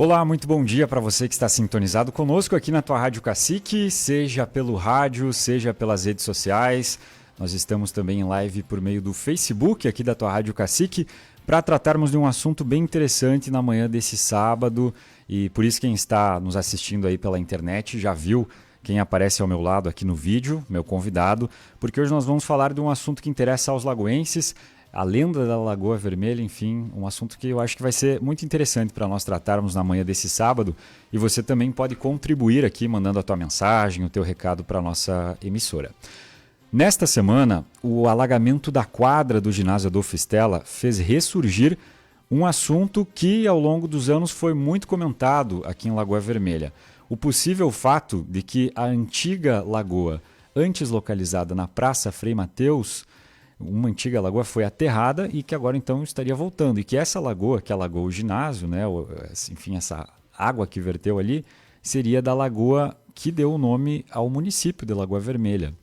Olá, muito bom dia para você que está sintonizado conosco aqui na tua Rádio Cacique, seja pelo rádio, seja pelas redes sociais. Nós estamos também em live por meio do Facebook aqui da tua Rádio Cacique para tratarmos de um assunto bem interessante na manhã desse sábado. E por isso quem está nos assistindo aí pela internet já viu quem aparece ao meu lado aqui no vídeo, meu convidado, porque hoje nós vamos falar de um assunto que interessa aos lagoenses, a lenda da Lagoa Vermelha, enfim, um assunto que eu acho que vai ser muito interessante para nós tratarmos na manhã desse sábado. E você também pode contribuir aqui mandando a tua mensagem, o teu recado para a nossa emissora. Nesta semana, o alagamento da quadra do ginásio Adolfo Stella fez ressurgir um assunto que ao longo dos anos foi muito comentado aqui em Lagoa Vermelha. O possível fato de que a antiga lagoa, antes localizada na Praça Frei Mateus, uma antiga lagoa foi aterrada e que agora então estaria voltando. E que essa lagoa, que alagou o ginásio, né, enfim, essa água que verteu ali, seria da lagoa que deu o nome ao município de Lagoa Vermelha.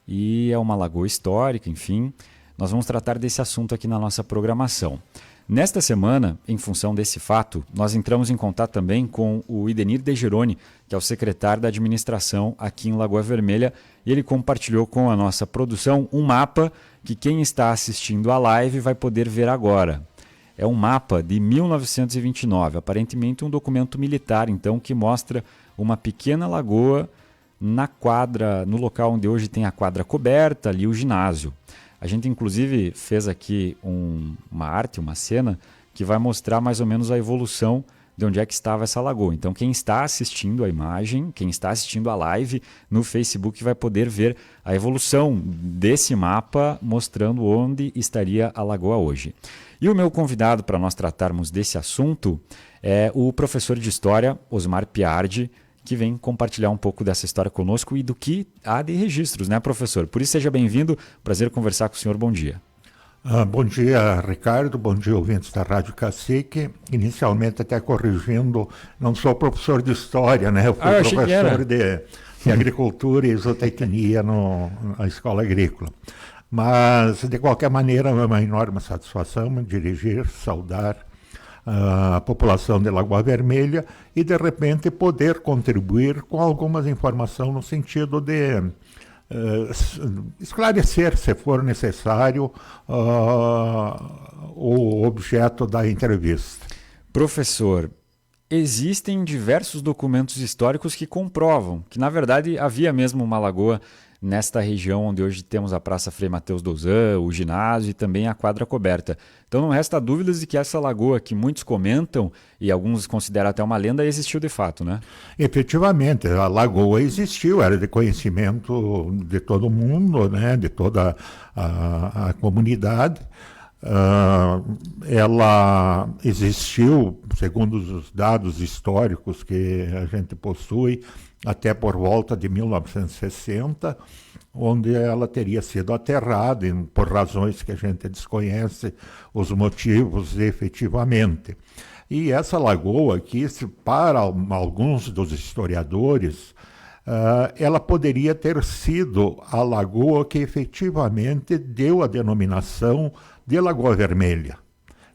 E é uma lagoa histórica, enfim. Nós vamos tratar desse assunto aqui na nossa programação. Nesta semana, em função desse fato, nós entramos em contato também com o Idenir De Geroni, que é o secretário da administração aqui em Lagoa Vermelha, e ele compartilhou com a nossa produção um mapa que quem está assistindo a live vai poder ver agora. É um mapa de 1929, aparentemente um documento militar, então, que mostra uma pequena lagoa na quadra, no local onde hoje tem a quadra coberta, ali o ginásio. A gente, inclusive, fez aqui uma arte, uma cena, que vai mostrar mais ou menos a evolução de onde é que estava essa lagoa. Então, quem está assistindo a imagem, quem está assistindo a live no Facebook vai poder ver a evolução desse mapa mostrando onde estaria a lagoa hoje. E o meu convidado para nós tratarmos desse assunto é o professor de História, Osmar Piardi, que vem compartilhar um pouco dessa história conosco e do que há de registros, né, professor? Por isso, seja bem-vindo. Prazer conversar com o senhor. Bom dia. Bom dia, Ricardo. Bom dia, ouvintes da Rádio Cacique. Inicialmente, até corrigindo, não sou professor de História, né? Eu fui professor de Agricultura e Zootecnia na Escola Agrícola. Mas, de qualquer maneira, é uma enorme satisfação me dirigir, saudar a população de Lagoa Vermelha e, de repente, poder contribuir com algumas informações no sentido de esclarecer, se for necessário, o objeto da entrevista. Professor, existem diversos documentos históricos que comprovam que, na verdade, havia mesmo uma lagoa nesta região onde hoje temos a Praça Frei Mateus Douzan, o ginásio e também a quadra coberta. Então não resta dúvidas de que essa lagoa que muitos comentam e alguns consideram até uma lenda existiu de fato, né? Efetivamente, a lagoa existiu, era de conhecimento de todo mundo, né, de toda a comunidade. Ela existiu, segundo os dados históricos que a gente possui, até por volta de 1960, onde ela teria sido aterrada por razões que a gente desconhece os motivos efetivamente. E essa lagoa aqui, para alguns dos historiadores, ela poderia ter sido a lagoa que efetivamente deu a denominação de Lagoa Vermelha,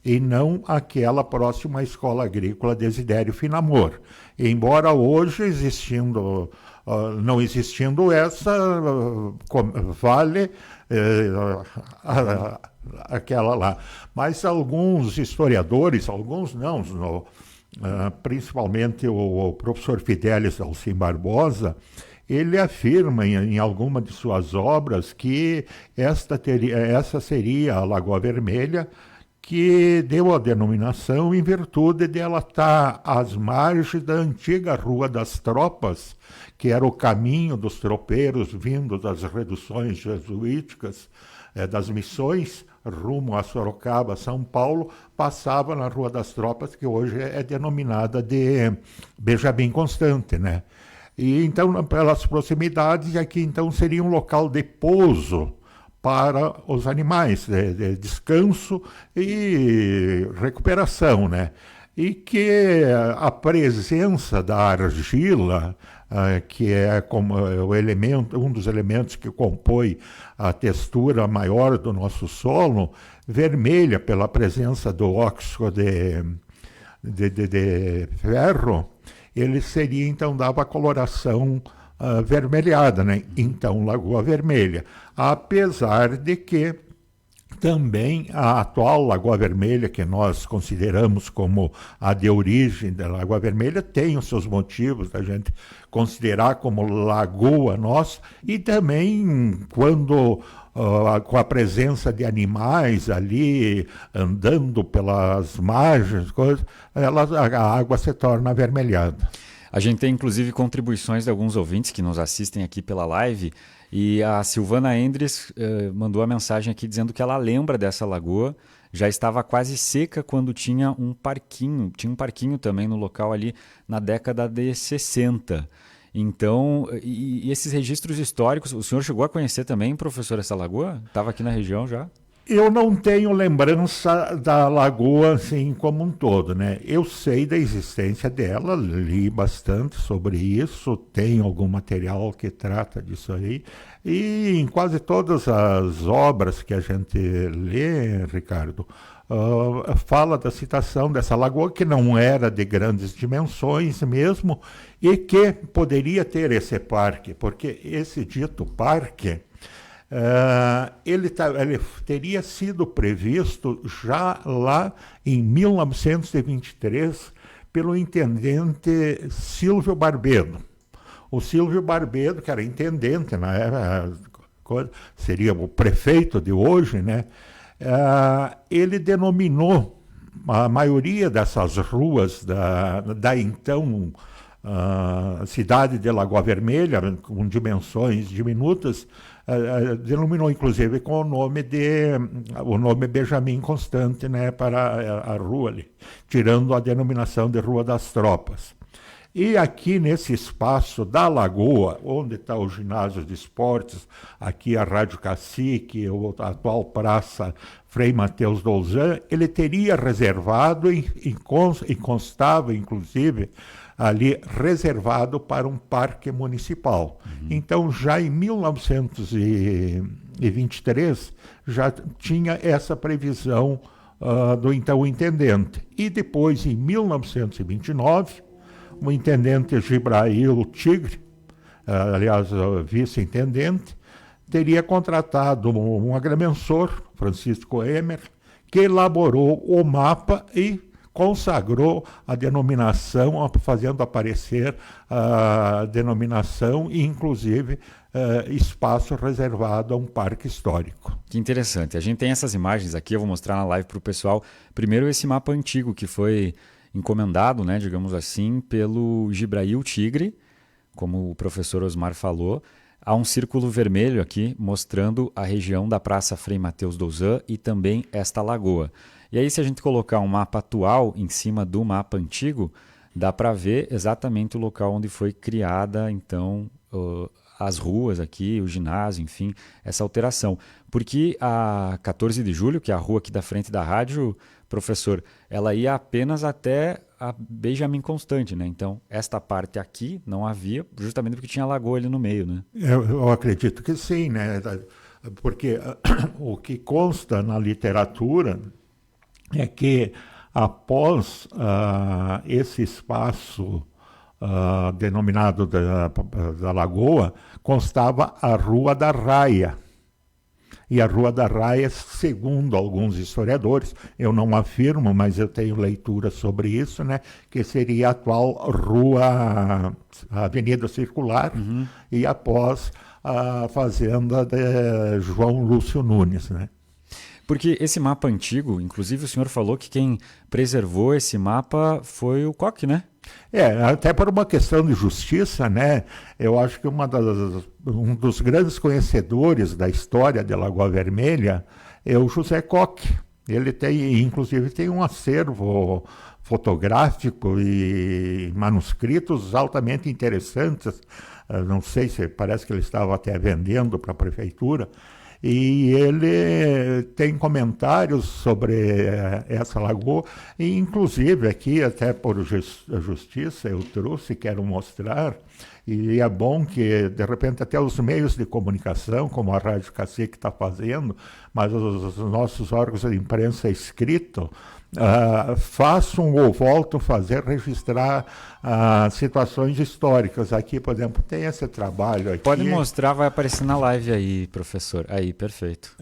e não aquela próxima à Escola Agrícola Desidério Finamor. Embora hoje, não existindo essa, vale aquela lá. Mas alguns historiadores, alguns não, principalmente o professor Fidelis Alcim Barbosa, ele afirma em alguma de suas obras que essa seria a Lagoa Vermelha, que deu a denominação em virtude de ela estar às margens da antiga Rua das Tropas, que era o caminho dos tropeiros vindo das reduções jesuíticas, das missões, rumo a Sorocaba, São Paulo, passava na Rua das Tropas, que hoje é denominada de Benjamin Constant, né? E então, pelas proximidades, aqui então seria um local de pouso para os animais, de descanso e recuperação, né? E que a presença da argila, que é como o elemento, um dos elementos que compõe a textura maior do nosso solo, vermelha pela presença do óxido de ferro, ele seria, então, dava a coloração avermelhada, né? Então, Lagoa Vermelha. Apesar de que também a atual Lagoa Vermelha, que nós consideramos como a de origem da Lagoa Vermelha, tem os seus motivos da gente considerar como lagoa nossa, e também quando com a presença de animais ali andando pelas margens, a água se torna avermelhada. A gente tem inclusive contribuições de alguns ouvintes que nos assistem aqui pela live, e a Silvana Endres mandou a mensagem aqui dizendo que ela lembra dessa lagoa, já estava quase seca quando tinha um parquinho também no local ali na década de 60. Então, e esses registros históricos, o senhor chegou a conhecer também, professor, essa lagoa? Estava aqui na região já? Eu não tenho lembrança da lagoa assim como um todo, né? Eu sei da existência dela, li bastante sobre isso, tem algum material que trata disso aí, e em quase todas as obras que a gente lê, Ricardo, fala da citação dessa lagoa, que não era de grandes dimensões mesmo, e que poderia ter esse parque, porque esse dito parque, ele teria sido previsto já lá em 1923 pelo intendente Silvio Barbedo. O Silvio Barbedo, que era intendente na época, seria o prefeito de hoje, né? Ele denominou a maioria dessas ruas da então cidade de Lagoa Vermelha, com dimensões diminutas, denominou inclusive com o nome Benjamin Constant, né, para a rua ali, tirando a denominação de Rua das Tropas. E aqui nesse espaço da Lagoa, onde está o ginásio de esportes, aqui a Rádio Cacique, a atual Praça Frei Mateus Douzan, ele teria reservado e constava inclusive ali reservado para um parque municipal. Então, já em 1923, já tinha essa previsão do então intendente. E depois, em 1929, o intendente Gibrail Tigre, aliás, vice-intendente, teria contratado um agrimensor, Francisco Emer, que elaborou o mapa e consagrou a denominação, fazendo aparecer a denominação e, inclusive, espaço reservado a um parque histórico. Que interessante. A gente tem essas imagens aqui, eu vou mostrar na live para o pessoal. Primeiro, esse mapa antigo que foi encomendado, né, digamos assim, pelo Gibrail Tigre, como o professor Osmar falou. Há um círculo vermelho aqui mostrando a região da Praça Frei Mateus Douzan e também esta lagoa. E aí, se a gente colocar um mapa atual em cima do mapa antigo, dá para ver exatamente o local onde foi criada, então, as ruas aqui, o ginásio, enfim, essa alteração. Porque a 14 de julho, que é a rua aqui da frente da rádio, professor, ela ia apenas até a Benjamin Constant, né? Então, esta parte aqui não havia, justamente porque tinha a lagoa ali no meio, né? Eu acredito que sim, né? Porque o que consta na literatura é que após esse espaço denominado da Lagoa, constava a Rua da Raia. E a Rua da Raia, segundo alguns historiadores, eu não afirmo, mas eu tenho leitura sobre isso, né, que seria a atual Rua, Avenida Circular, e após a fazenda de João Lúcio Nunes, né. Porque esse mapa antigo, inclusive o senhor falou que quem preservou esse mapa foi o Koch, né? Até por uma questão de justiça, né? Eu acho que um dos grandes conhecedores da história de Lagoa Vermelha é o José Koch. Ele inclusive tem um acervo fotográfico e manuscritos altamente interessantes. Não sei se parece que ele estava até vendendo para a prefeitura. E ele tem comentários sobre essa lagoa, e inclusive aqui, até por justiça, eu trouxe, quero mostrar, E é bom que, de repente, até os meios de comunicação, como a Rádio Cacique está fazendo, mas os nossos órgãos de imprensa escrito, façam ou voltam a fazer, registrar situações históricas. Aqui, por exemplo, tem esse trabalho aqui. Pode mostrar, vai aparecer na live aí, professor. Aí, perfeito.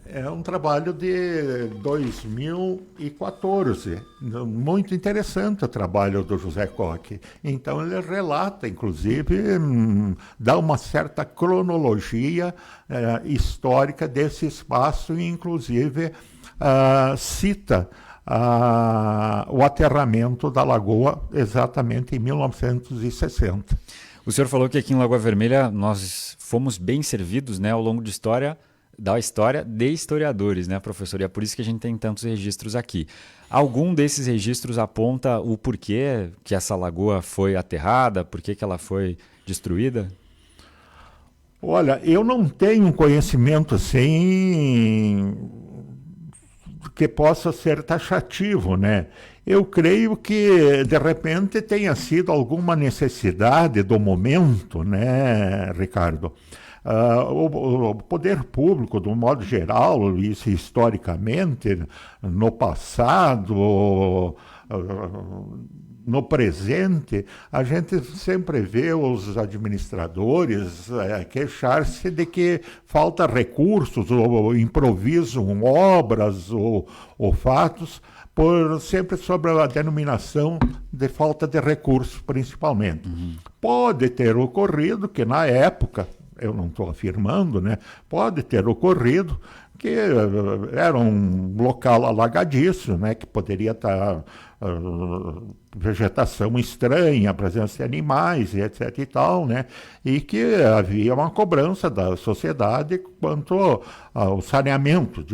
É um trabalho de 2014. Muito interessante o trabalho do José Koch. Então, ele relata, inclusive, dá uma certa cronologia histórica desse espaço e, inclusive, cita o aterramento da lagoa exatamente em 1960. O senhor falou que aqui em Lagoa Vermelha nós fomos bem servidos, né, ao longo da história de historiadores, né, professor? E é por isso que a gente tem tantos registros aqui. Algum desses registros aponta o porquê que essa lagoa foi aterrada, por que ela foi destruída? Olha, eu não tenho conhecimento assim que possa ser taxativo, né? Eu creio que, de repente, tenha sido alguma necessidade do momento, né, Ricardo? O poder público, do modo geral, isso historicamente, no passado, no presente, a gente sempre vê os administradores queixar-se de que falta recursos, ou improvisam obras ou fatos, sempre sobre a denominação de falta de recursos, principalmente. Pode ter ocorrido que, na época, eu não estou afirmando, né? Pode ter ocorrido que era um local alagadiço, né? Que poderia estar vegetação estranha, presença de animais, etc. e tal, né? E que havia uma cobrança da sociedade quanto ao saneamento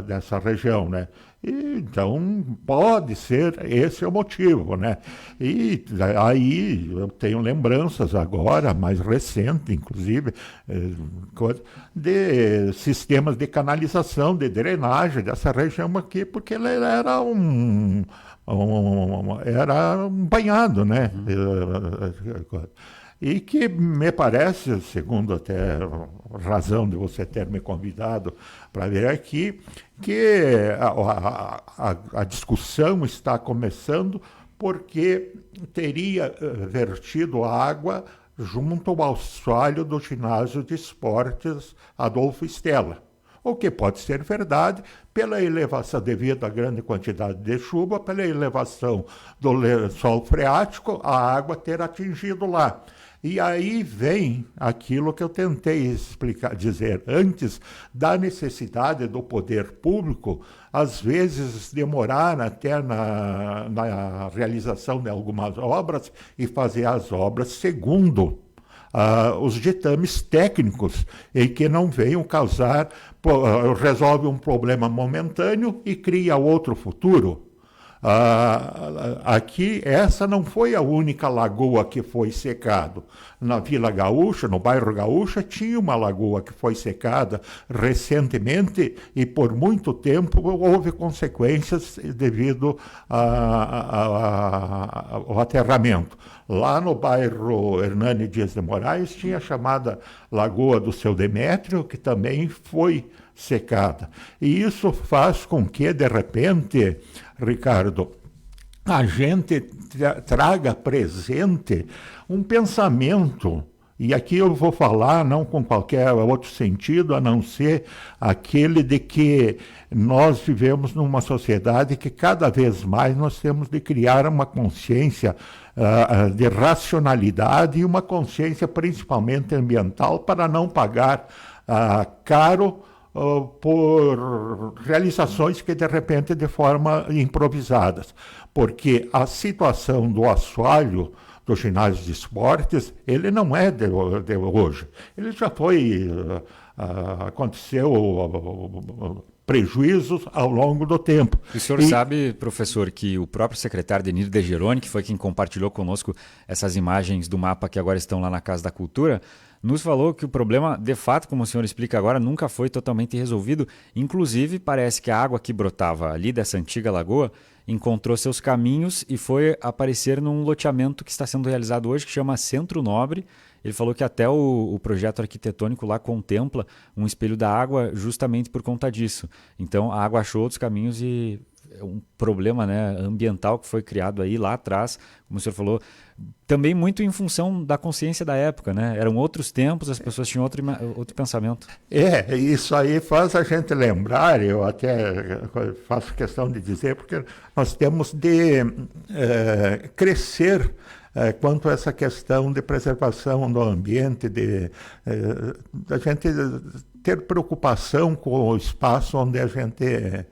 dessa região, né? Então, pode ser esse o motivo, né? E aí eu tenho lembranças agora, mais recente, inclusive, de sistemas de canalização, de drenagem dessa região aqui, porque ele era era um banhado, né? E que me parece, segundo até a razão de você ter me convidado para vir aqui, que a discussão está começando porque teria vertido água junto ao assoalho do ginásio de esportes Adolfo Stella. O que pode ser verdade pela elevação, devido à grande quantidade de chuva, pela elevação do lençol freático, a água ter atingido lá. E aí vem aquilo que eu tentei dizer antes, da necessidade do poder público, às vezes demorar até na realização de algumas obras e fazer as obras segundo os ditames técnicos, e que não venham causar, resolve um problema momentâneo e cria outro futuro. Aqui, essa não foi a única lagoa que foi secada. Na Vila Gaúcha, no bairro Gaúcha, tinha uma lagoa que foi secada recentemente e por muito tempo houve consequências devido ao aterramento. Lá no bairro Hernani Dias de Moraes tinha a chamada Lagoa do Seu Demétrio, que também foi secada. E isso faz com que, de repente, Ricardo, a gente traga presente um pensamento, e aqui eu vou falar não com qualquer outro sentido, a não ser aquele de que nós vivemos numa sociedade que cada vez mais nós temos de criar uma consciência de racionalidade e uma consciência principalmente ambiental para não pagar caro por realizações que, de repente, de forma improvisadas. Porque a situação do assoalho do ginásio de esportes, ele não é de hoje. Ele já foi, aconteceu prejuízos ao longo do tempo. O senhor sabe, professor, que o próprio secretário Denir De Geroni, que foi quem compartilhou conosco essas imagens do mapa que agora estão lá na Casa da Cultura, nos falou que o problema, de fato, como o senhor explica agora, nunca foi totalmente resolvido. Inclusive, parece que a água que brotava ali dessa antiga lagoa encontrou seus caminhos e foi aparecer num loteamento que está sendo realizado hoje, que chama Centro Nobre. Ele falou que até o projeto arquitetônico lá contempla um espelho da água justamente por conta disso. Então a água achou outros caminhos e um problema, né, ambiental que foi criado aí lá atrás, como o senhor falou, também muito em função da consciência da época, né? Eram outros tempos, as pessoas tinham outro pensamento. Isso aí faz a gente lembrar, eu até faço questão de dizer, porque nós temos de crescer quanto a essa questão de preservação do ambiente, da gente ter preocupação com o espaço onde a gente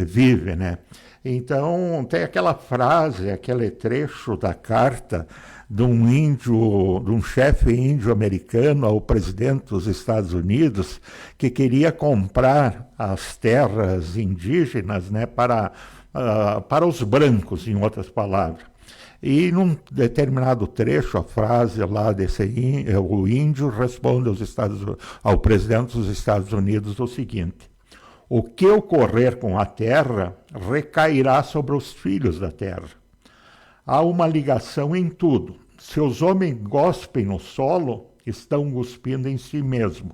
vive, né? Então, tem aquela frase, aquele trecho da carta de um chefe índio americano ao presidente dos Estados Unidos, que queria comprar as terras indígenas, né, para os brancos, em outras palavras. E num determinado trecho, a frase lá o índio responde ao presidente dos Estados Unidos o seguinte: o que ocorrer com a terra recairá sobre os filhos da terra. Há uma ligação em tudo. Se os homens gospem no solo, estão cuspindo em si mesmo.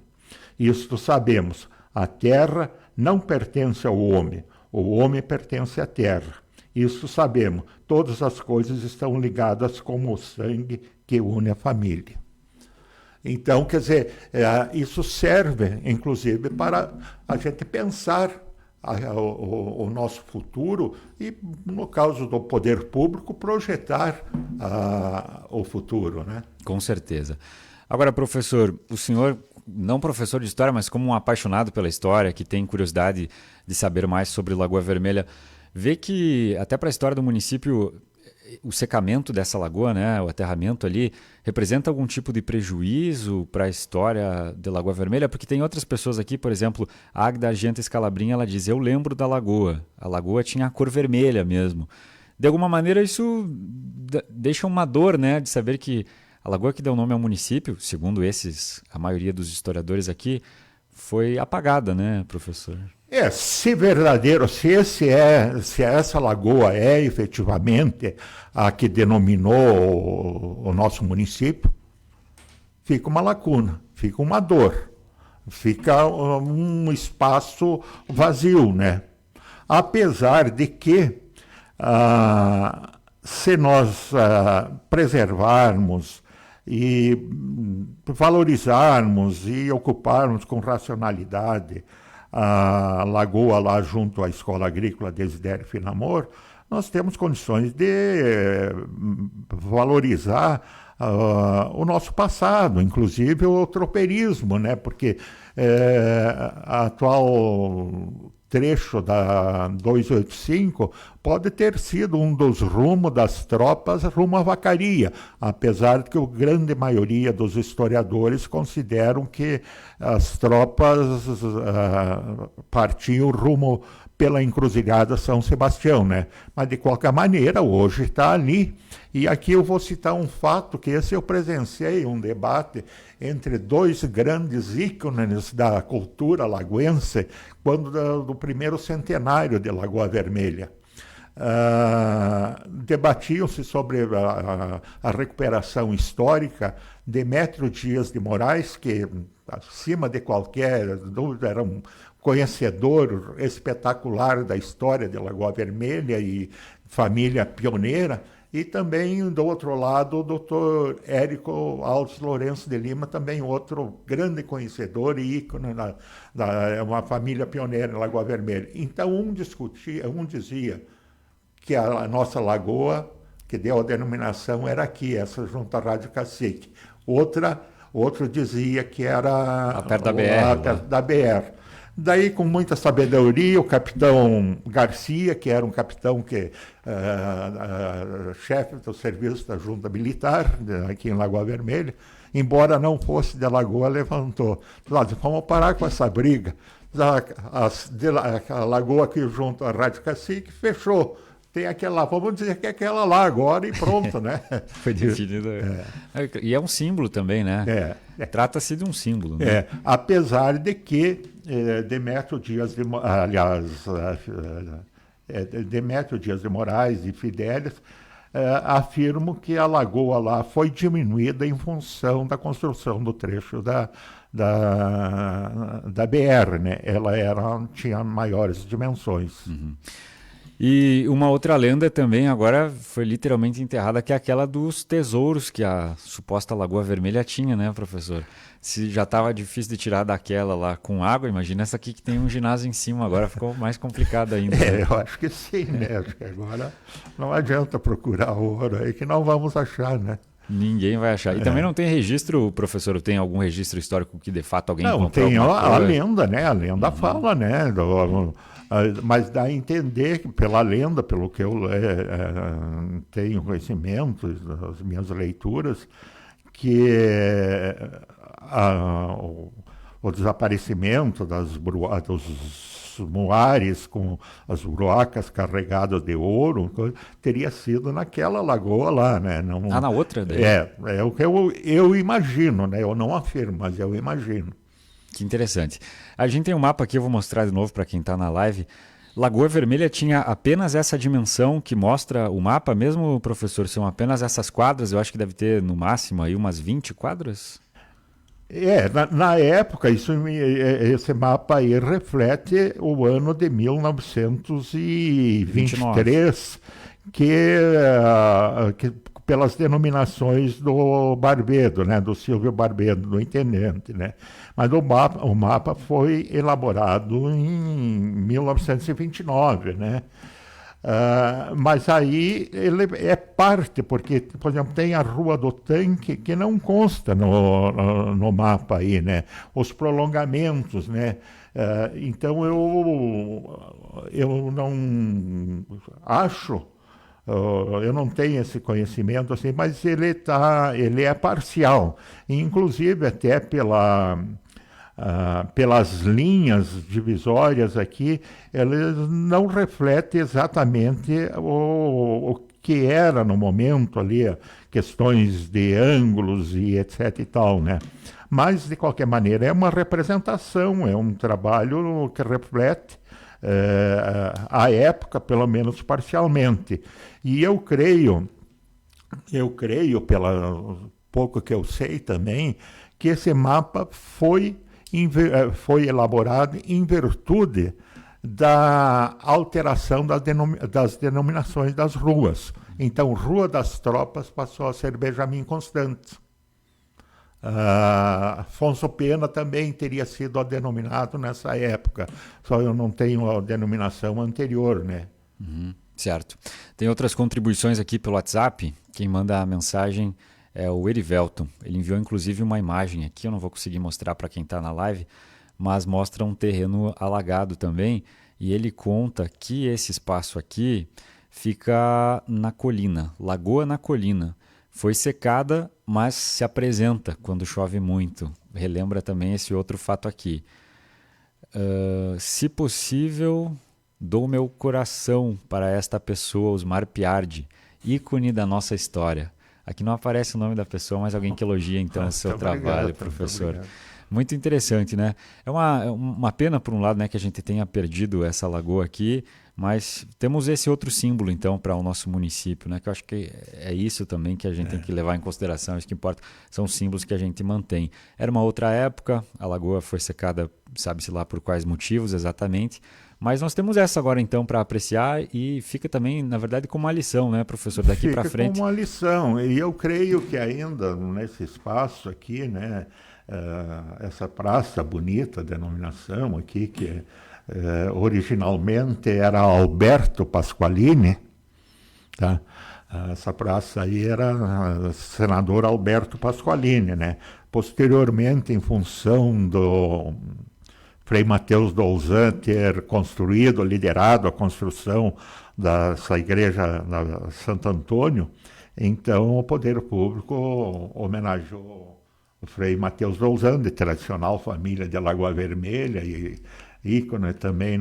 Isto sabemos. A terra não pertence ao homem. O homem pertence à terra. Isso sabemos. Todas as coisas estão ligadas como o sangue que une a família. Então, quer dizer, isso serve, inclusive, para a gente pensar o nosso futuro e, no caso do poder público, projetar o futuro, né? Com certeza. Agora, professor, o senhor, não professor de história, mas como um apaixonado pela história, que tem curiosidade de saber mais sobre Lagoa Vermelha, vê que, até para a história do município, o secamento dessa lagoa, né, o aterramento ali, representa algum tipo de prejuízo para a história de Lagoa Vermelha? Porque tem outras pessoas aqui, por exemplo, a Agda Argenta Scalabrin, ela diz: eu lembro da lagoa. A lagoa tinha a cor vermelha mesmo. De alguma maneira, isso deixa uma dor, né, de saber que a lagoa que deu nome ao município, segundo a maioria dos historiadores aqui, foi apagada, né, professor? Se essa lagoa é efetivamente a que denominou o nosso município, fica uma lacuna, fica uma dor, fica um espaço vazio, né? Apesar de que, se nós preservarmos e valorizarmos e ocuparmos com racionalidade a lagoa lá junto à Escola Agrícola Desidério Finamor, nós temos condições de valorizar o nosso passado, inclusive o tropeirismo, né? Porque a atual trecho da 285 pode ter sido um dos rumos das tropas rumo à Vacaria, apesar de que a grande maioria dos historiadores consideram que as tropas partiam rumo pela encruzilhada São Sebastião, né? Mas de qualquer maneira, hoje está ali. E aqui eu vou citar um fato, que esse eu presenciei, um debate entre dois grandes ícones da cultura lagoense, quando do primeiro centenário de Lagoa Vermelha. Debatiam-se sobre a recuperação histórica. Demétrio Dias de Moraes, que, acima de qualquer dúvida, era um conhecedor espetacular da história de Lagoa Vermelha e família pioneira, e também, do outro lado, o doutor Érico Alves Lourenço de Lima, também outro grande conhecedor e ícone da uma família pioneira em Lagoa Vermelha. Então, um dizia que a nossa lagoa, que deu a denominação, era aqui, essa junto à Rádio Cacique. Outro dizia que era perto da BR. Perto da BR. Daí, com muita sabedoria, o capitão Garcia, que era um capitão chefe do serviço da Junta Militar, aqui em Lagoa Vermelha, embora não fosse de Lagoa, levantou. Vamos parar com essa briga. A lagoa aqui junto à Rádio Cacique fechou. Tem aquela, vamos dizer que é aquela lá agora e pronto, né? Foi definido. E é um símbolo também, né? Trata-se de um símbolo. Né? Apesar de que Demétrio Dias, aliás, Demétrio Dias de Moraes e Fidelis, afirmam que a lagoa lá foi diminuída em função da construção do trecho da BR, né? Tinha maiores dimensões. Uhum. E uma outra lenda também agora foi literalmente enterrada, que é aquela dos tesouros que a suposta Lagoa Vermelha tinha, né, professor? Se já estava difícil de tirar daquela lá com água, imagina essa aqui que tem um ginásio em cima, agora ficou mais complicado ainda. Né? Eu acho que sim, né? Acho que agora não adianta procurar ouro aí que não vamos achar, né? Ninguém vai achar. E também não tem registro, professor, tem algum registro histórico que de fato alguém não, encontrou tem alguma a coisa? lenda, né? A lenda fala, né? Mas dá a entender que pela lenda, pelo que eu tenho conhecimento das minhas leituras, que o desaparecimento dos muares com as bruacas carregadas de ouro teria sido naquela lagoa lá, né? Não, Na outra daí? é o que eu imagino, né? Eu não afirmo, mas eu imagino. Que interessante. A gente tem um mapa aqui, eu vou mostrar de novo para quem está na live. Lagoa Vermelha tinha apenas essa dimensão que mostra o mapa, mesmo, professor? São apenas essas quadras? Eu acho que deve ter no máximo aí umas 20 quadras? Na época, esse mapa aí reflete o ano de 1923, que pelas denominações do Barbedo, né, do Silvio Barbedo, do intendente, né? Mas o mapa foi elaborado em 1929, né? Mas aí ele é parte, porque, por exemplo, tem a Rua do Tanque que não consta no mapa aí, né? Os prolongamentos, né? Então eu não acho, eu não tenho esse conhecimento assim, mas ele é parcial, inclusive até pelas linhas divisórias aqui, elas não refletem exatamente o que era no momento ali, questões de ângulos e etc e tal, né? Mas, de qualquer maneira, é uma representação, é um trabalho que reflete a época, pelo menos parcialmente. E eu creio, pelo pouco que eu sei também, que esse mapa foi elaborado em virtude da alteração das denominações das ruas. Então, Rua das Tropas passou a ser Benjamin Constant. Afonso Pena também teria sido denominado nessa época, só eu não tenho a denominação anterior, né? Uhum, certo. Tem outras contribuições aqui pelo WhatsApp. Quem manda a mensagem é o Erivelton. Ele enviou inclusive uma imagem aqui, eu não vou conseguir mostrar para quem está na live, mas mostra um terreno alagado também, e ele conta que esse espaço aqui fica na colina, Lagoa na Colina. Foi secada, mas se apresenta quando chove muito. Relembra também esse outro fato aqui. Se possível, dou meu coração para esta pessoa, Osmar Piardi, ícone da nossa história. Aqui não aparece o nome da pessoa, mas alguém que elogia então o seu trabalho, professor. Muito interessante, né? É uma pena, por um lado, né, que a gente tenha perdido essa lagoa aqui, mas temos esse outro símbolo, então, para o nosso município, né? Que eu acho que é isso também que a gente tem que levar em consideração. Isso que importa são os símbolos que a gente mantém. Era uma outra época, a lagoa foi secada, sabe-se lá por quais motivos exatamente, mas nós temos essa agora, então, para apreciar e fica também, na verdade, como uma lição, né, professor, daqui para frente. Fica como uma lição. E eu creio que ainda nesse espaço aqui, né, essa praça bonita, denominação aqui, que originalmente era Alberto Pasqualini, tá? Essa praça aí era senador Alberto Pasqualini, né? Posteriormente, em função do Frei Mateus Douzan ter liderado a construção dessa igreja da Santo Antônio, então o poder público homenageou o Frei Mateus Douzan, de tradicional família de Lagoa Vermelha e ícone também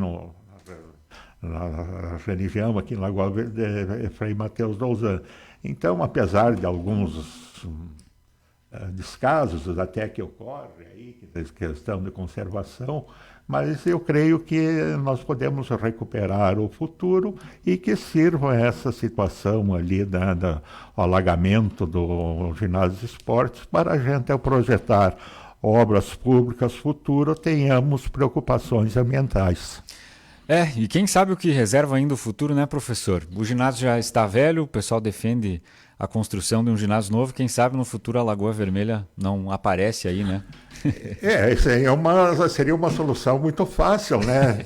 na religião aqui em Lagoa Verde, Frei Mateus Douzan. Então, apesar de alguns descasos até que ocorre aí, questão de conservação, mas eu creio que nós podemos recuperar o futuro e que sirva essa situação ali do alagamento do ginásio de esportes para a gente, ao projetar obras públicas futuro, tenhamos preocupações ambientais. E quem sabe o que reserva ainda o futuro, né, professor? O ginásio já está velho, o pessoal defende a construção de um ginásio novo, quem sabe no futuro a Lagoa Vermelha não aparece aí, né? Isso aí seria uma solução muito fácil, né?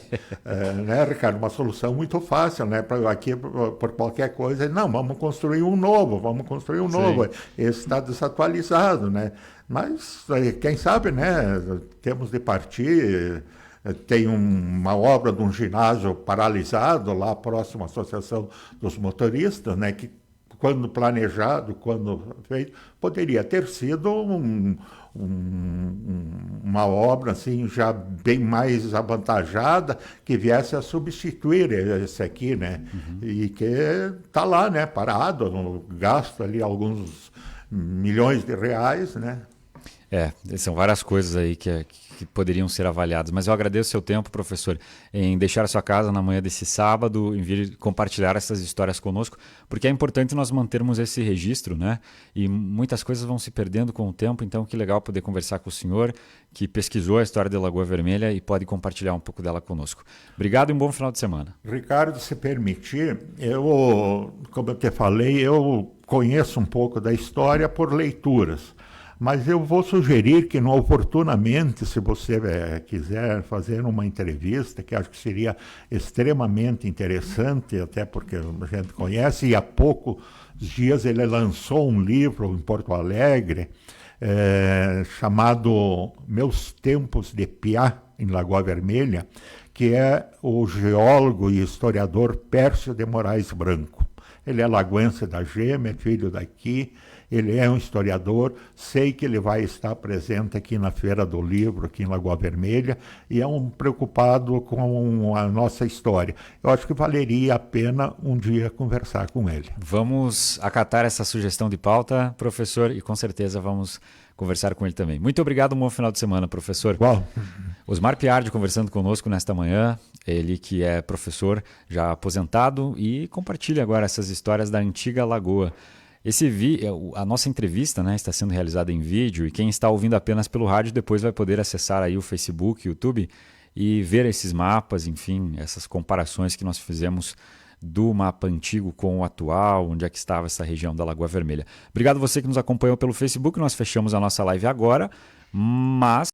Né, Ricardo? Uma solução muito fácil, né? Aqui, por qualquer coisa, não, vamos construir um novo. Esse está desatualizado, né? Mas, quem sabe, né? Temos de partir. Tem uma obra de um ginásio paralisado lá próximo à Associação dos Motoristas, né? Que quando planejado, quando feito, poderia ter sido uma obra assim já bem mais avantajada que viesse a substituir esse aqui, né? E que está lá, né? Parado, gasto ali alguns milhões de reais, né? São várias coisas aí que poderiam ser avaliadas. Mas eu agradeço o seu tempo, professor, em deixar a sua casa na manhã desse sábado, em vir compartilhar essas histórias conosco, porque é importante nós mantermos esse registro, né? E muitas coisas vão se perdendo com o tempo, então que legal poder conversar com o senhor, que pesquisou a história de Lagoa Vermelha e pode compartilhar um pouco dela conosco. Obrigado e um bom final de semana. Ricardo, se permitir, como eu te falei, eu conheço um pouco da história por leituras. Mas eu vou sugerir que, oportunamente, se você quiser fazer uma entrevista, que acho que seria extremamente interessante, até porque a gente conhece, e há poucos dias ele lançou um livro em Porto Alegre, chamado Meus Tempos de Piá, em Lagoa Vermelha, que é o geólogo e historiador Pércio de Moraes Branco. Ele é lagoense da Gema, é filho daqui. Ele é um historiador, sei que ele vai estar presente aqui na Feira do Livro, aqui em Lagoa Vermelha, e é um preocupado com a nossa história. Eu acho que valeria a pena um dia conversar com ele. Vamos acatar essa sugestão de pauta, professor, e com certeza vamos conversar com ele também. Muito obrigado, um bom final de semana, professor. Igual. Osmar Piardi conversando conosco nesta manhã, ele que é professor já aposentado e compartilha agora essas histórias da antiga Lagoa. A nossa entrevista, né, está sendo realizada em vídeo e quem está ouvindo apenas pelo rádio depois vai poder acessar aí o Facebook, YouTube e ver esses mapas, enfim, essas comparações que nós fizemos do mapa antigo com o atual, onde é que estava essa região da Lagoa Vermelha. Obrigado você que nos acompanhou pelo Facebook, nós fechamos a nossa live agora, mas